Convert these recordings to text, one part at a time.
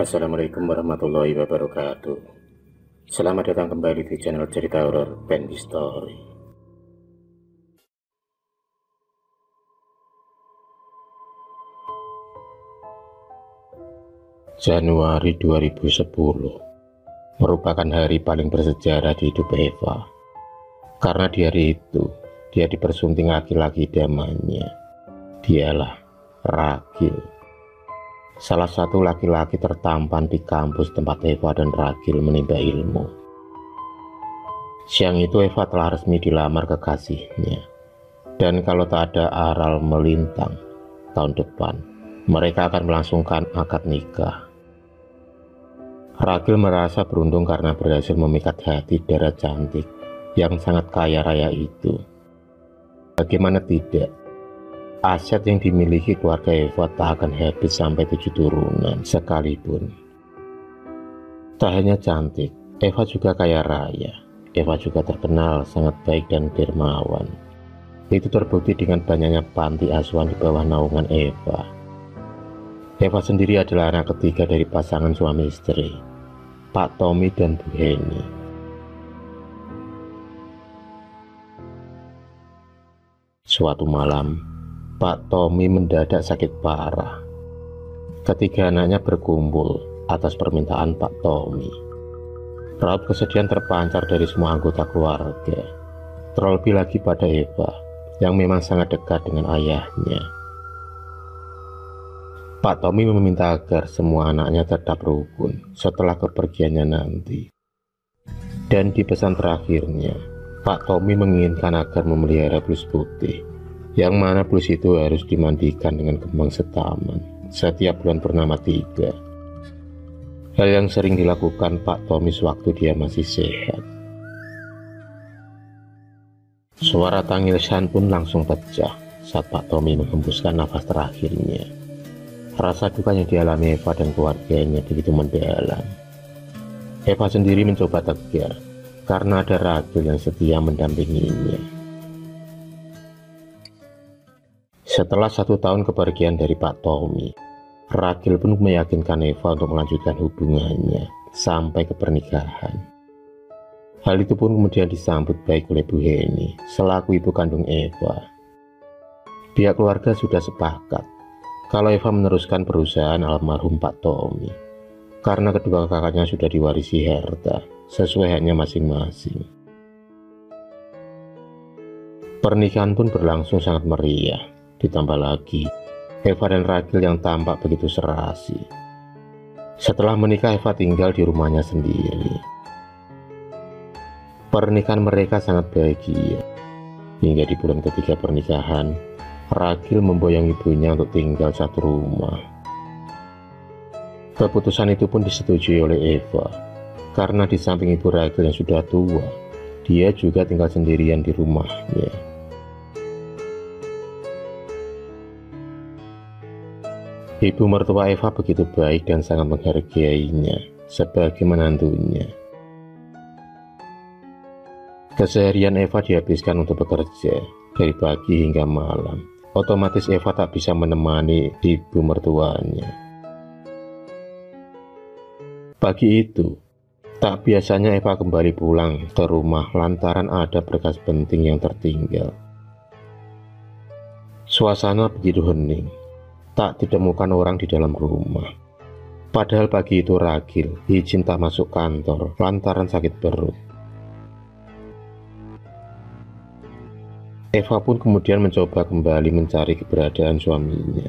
Assalamualaikum warahmatullahi wabarakatuh. Selamat datang kembali di channel cerita horor Bendy Story. Januari 2010 merupakan hari paling bersejarah di hidup Eva. Karena di hari itu, dia dipersunting laki-laki idamannya. Dialah Ragil. Salah satu laki-laki tertampan di kampus tempat Eva dan Ragil menimba ilmu. Siang itu Eva telah resmi dilamar kekasihnya. Dan kalau tak ada aral melintang, tahun depan mereka akan melangsungkan akad nikah. Ragil merasa beruntung karena berhasil memikat hati darah cantik yang sangat kaya raya itu. Bagaimana tidak? Aset yang dimiliki keluarga Eva tak akan habis sampai 7 turunan sekalipun. Tak hanya cantik, Eva juga kaya raya. Eva juga terkenal sangat baik dan dermawan. Itu terbukti dengan banyaknya panti asuhan di bawah naungan Eva. Eva sendiri adalah anak ketiga dari pasangan suami istri, Pak Tommy dan Bu Heni. Suatu malam, Pak Tommy mendadak sakit parah. Ketiga anaknya berkumpul atas permintaan Pak Tommy. Raut kesedihan terpancar dari semua anggota keluarga, terlebih lagi pada Eva yang memang sangat dekat dengan ayahnya. Pak Tommy meminta agar semua anaknya tetap rukun setelah kepergiannya nanti. Dan di pesan terakhirnya, Pak Tommy menginginkan agar memelihara blus putih, yang mana blus itu harus dimandikan dengan kembang setaman setiap bulan purnama 3. Hal yang sering dilakukan Pak Tommy sewaktu dia masih sehat. Suara tangisan pun langsung pecah saat Pak Tommy menghembuskan nafas terakhirnya. Rasa duka yang dialami Eva dan keluarganya begitu mendalam. Eva sendiri mencoba tegar karena ada Ragil yang setia mendampinginya. Setelah 1 tahun kepergian dari Pak Tommy, Ragil pun meyakinkan Eva untuk melanjutkan hubungannya sampai ke pernikahan. Hal itu pun kemudian disambut baik oleh Bu Heni selaku ibu kandung Eva. Pihak keluarga sudah sepakat kalau Eva meneruskan perusahaan almarhum Pak Tommy, karena kedua kakaknya sudah diwarisi harta sesuai haknya masing-masing. Pernikahan pun berlangsung sangat meriah. Ditambah lagi, Eva dan Ragil yang tampak begitu serasi. Setelah menikah, Eva tinggal di rumahnya sendiri. Pernikahan mereka sangat bahagia. Hingga di bulan ketiga pernikahan, Ragil memboyong ibunya untuk tinggal satu rumah. Keputusan itu pun disetujui oleh Eva, karena di samping ibu Ragil yang sudah tua, dia juga tinggal sendirian di rumahnya. Ibu mertua Eva begitu baik dan sangat menghargainya sebagai menantunya. Keseharian Eva dihabiskan untuk bekerja dari pagi hingga malam. Otomatis Eva tak bisa menemani ibu mertuanya. Pagi itu, tak biasanya Eva kembali pulang ke rumah lantaran ada berkas penting yang tertinggal. Suasana begitu hening. Tak ditemukan orang di dalam rumah. Padahal pagi itu Ragil izin tak masuk kantor lantaran sakit perut. Eva pun kemudian mencoba kembali mencari keberadaan suaminya.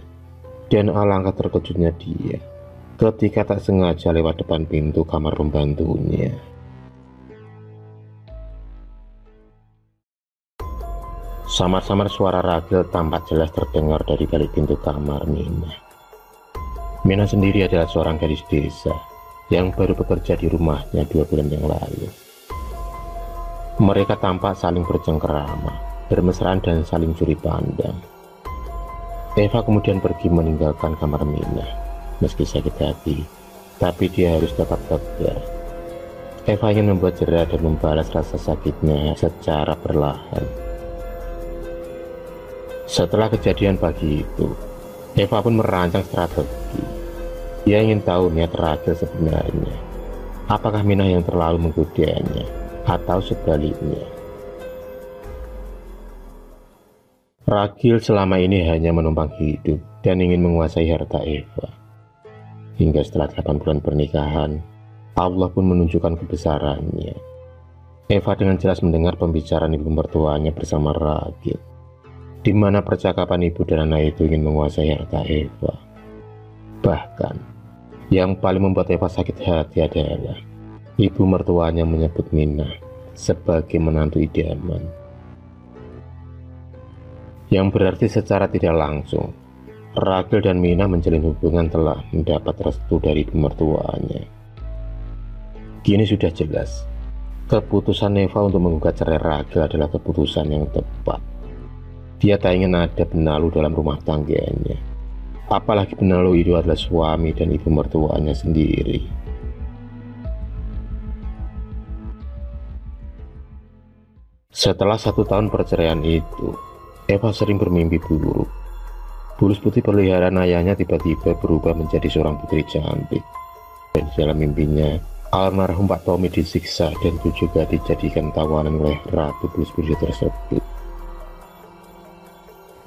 Dan alangkah terkejutnya dia ketika tak sengaja lewat depan pintu kamar pembantunya. Samar-samar suara Ragil tampak jelas terdengar dari balik pintu kamar Mina. Mina sendiri adalah seorang gadis desa yang baru bekerja di rumahnya 2 bulan yang lalu. Mereka tampak saling bercengkerama, bermesraan dan saling curi pandang. Eva kemudian pergi meninggalkan kamar Mina. Meski sakit hati, tapi dia harus tetap tegar. Eva ingin membuat jera dan membalas rasa sakitnya secara perlahan. Setelah kejadian pagi itu, Eva pun merancang strategi. Dia ingin tahu niat Rachel sebenarnya. Apakah Minah yang terlalu menggodanya, atau sebaliknya? Rachel selama ini hanya menumpang hidup dan ingin menguasai harta Eva. Hingga setelah 8 bulan pernikahan, Allah pun menunjukkan kebesarannya. Eva dengan jelas mendengar pembicaraan ibu mertuanya bersama Rachel, di mana percakapan ibu dan anak itu ingin menguasai harta Eva. Bahkan, yang paling membuat Eva sakit hati adalah ibu mertuanya menyebut Minah sebagai menantu idaman. Yang berarti secara tidak langsung, Rachel dan Minah menjalin hubungan telah mendapat restu dari ibu mertuanya. Kini sudah jelas, keputusan Eva untuk menggugat cerai Rachel adalah keputusan yang tepat. Dia tak ingin ada benalu dalam rumah tangganya. Apalagi benalu itu adalah suami dan ibu mertuanya sendiri. Setelah 1 tahun perceraian itu, Eva sering bermimpi buruk. Bulus putih peliharaan ayahnya tiba-tiba berubah menjadi seorang putri cantik. Dan di dalam mimpinya, almarhum Pak Tommy disiksa dan juga dijadikan tawanan oleh Ratu Bulus putih tersebut.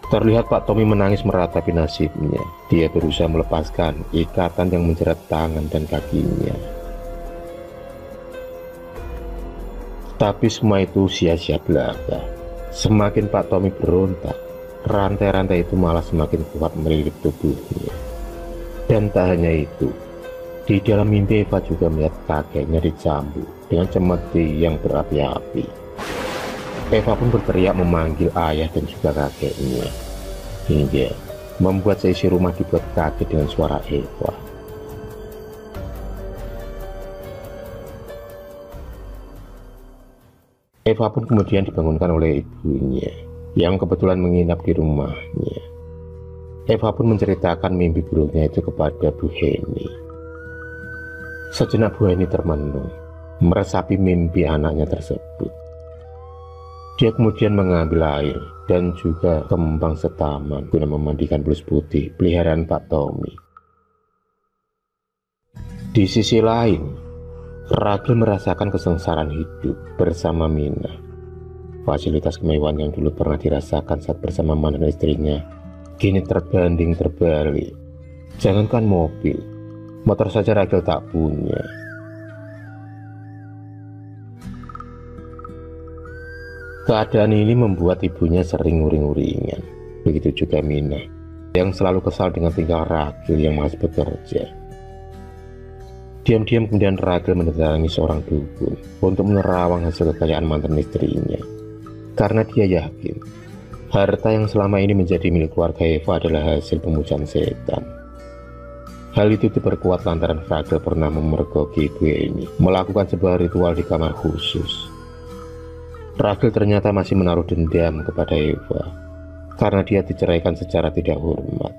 Terlihat Pak Tommy menangis meratapi nasibnya. Dia berusaha melepaskan ikatan yang menjerat tangan dan kakinya. Tapi semua itu sia-sia belaka. Semakin Pak Tommy berontak, rantai-rantai itu malah semakin kuat melilit tubuhnya. Dan tak hanya itu, di dalam mimpi Eva juga melihat kakeknya dicambuk dengan cemeti yang berapi-api. Eva pun berteriak memanggil ayah dan juga kakeknya, hingga membuat seisi rumah dibuat kaget dengan suara Eva. Eva pun kemudian dibangunkan oleh ibunya yang kebetulan menginap di rumahnya. Eva pun menceritakan mimpi buruknya itu kepada Bu Heni. Sejenak Bu Heni termenung, meresapi mimpi anaknya tersebut. Dia kemudian mengambil air dan juga kembang setaman guna memandikan Bulus putih peliharaan Pak Tommy. Di sisi lain, Rachel merasakan kesengsaraan hidup bersama Minah. Fasilitas kemewahan yang dulu pernah dirasakan saat bersama mantan istrinya kini terbanding terbalik. Jangankan mobil, motor saja Rachel tak punya. Keadaan ini membuat ibunya sering nguring-nguringan. Begitu juga Minah yang selalu kesal dengan tingkah Rachel yang masih bekerja. Diam-diam kemudian Rachel mendatangi seorang dukun untuk menerawang hasil kekayaan mantan istrinya. Karena dia yakin harta yang selama ini menjadi milik keluarga Eva adalah hasil pemujaan setan. Hal itu diperkuat lantaran Rachel pernah memergoki ibu ini melakukan sebuah ritual di kamar khusus. Rachel ternyata masih menaruh dendam kepada Eva karena dia diceraikan secara tidak hormat.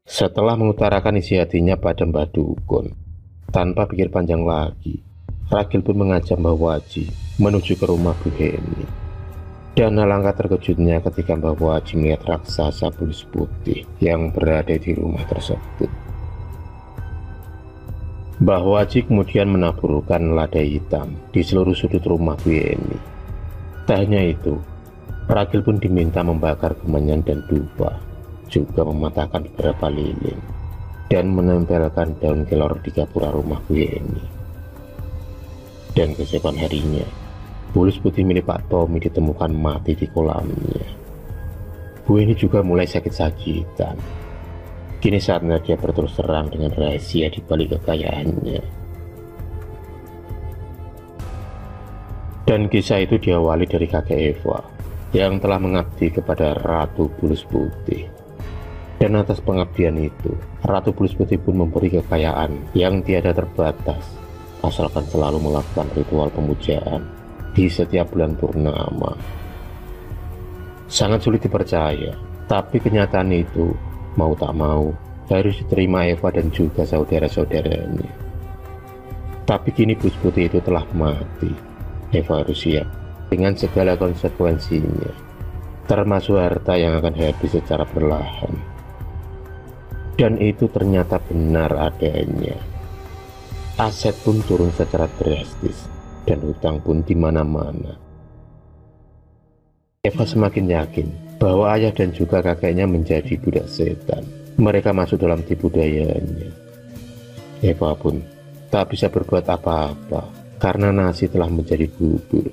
Setelah mengutarakan isi hatinya pada Mbah Dukun, tanpa pikir panjang lagi, Rachel pun mengajak Mbah Waji menuju ke rumah Bu Heni. Dan alangkah terkejutnya ketika Mbah Waji melihat raksasa Bulus putih yang berada di rumah tersebut. Mbah Waji kemudian menaburkan lada hitam di seluruh sudut rumah Bu Heni. Tak hanya itu, Rachel pun diminta membakar kemenyan dan dupa, juga mematahkan beberapa lilin dan menempelkan daun kelor di gapura rumah Bu Heni. Dan keesokan harinya, Bulus putih milik Pak Tommy ditemukan mati di kolamnya. Bu Heni juga mulai sakit-sakitan. Kini saatnya dia berterus terang dengan rahasia di balik kekayaannya. Dan kisah itu diawali dari kakek Eva yang telah mengabdi kepada Ratu Bulus putih. Dan atas pengabdian itu, Ratu Bulus putih pun memberi kekayaan yang tiada terbatas, asalkan selalu melakukan ritual pemujaan di setiap bulan purnama. Sangat sulit dipercaya, tapi kenyataan itu mau tak mau harus diterima Eva dan juga saudara-saudaranya. Tapi kini Bulus putih itu telah mati. Eva harus siap dengan segala konsekuensinya. termasuk harta yang akan habis secara perlahan. Dan itu ternyata benar adanya. Aset pun turun secara drastis, dan hutang pun di mana-mana. Eva semakin yakin bahwa ayah dan juga kakeknya menjadi budak setan. Mereka masuk dalam tipu dayanya. Eva pun tak bisa berbuat apa-apa karena nasi telah menjadi bubur.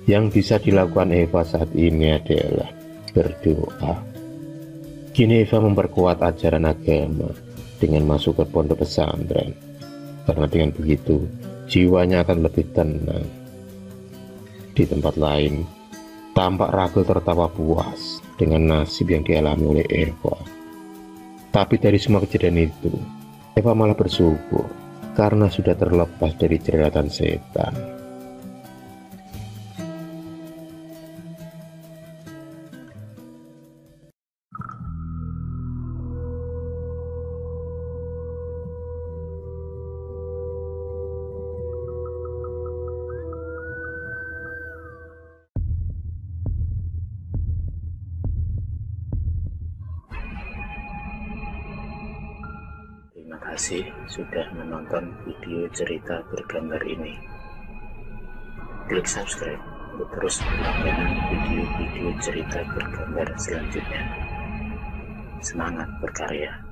Yang bisa dilakukan Eva saat ini adalah berdoa. Kini Eva memperkuat ajaran agama dengan masuk ke pondok pesantren, karena dengan begitu jiwanya akan lebih tenang. Di tempat lain, tampak Ragil tertawa puas dengan nasib yang dialami oleh Eva. Tapi dari semua kejadian itu, Eva malah bersyukur karena sudah terlepas dari jeratan setan. Terima kasih sudah menonton video cerita bergambar ini. Klik subscribe untuk terus mendapatkan video-video cerita bergambar selanjutnya. Semangat berkarya.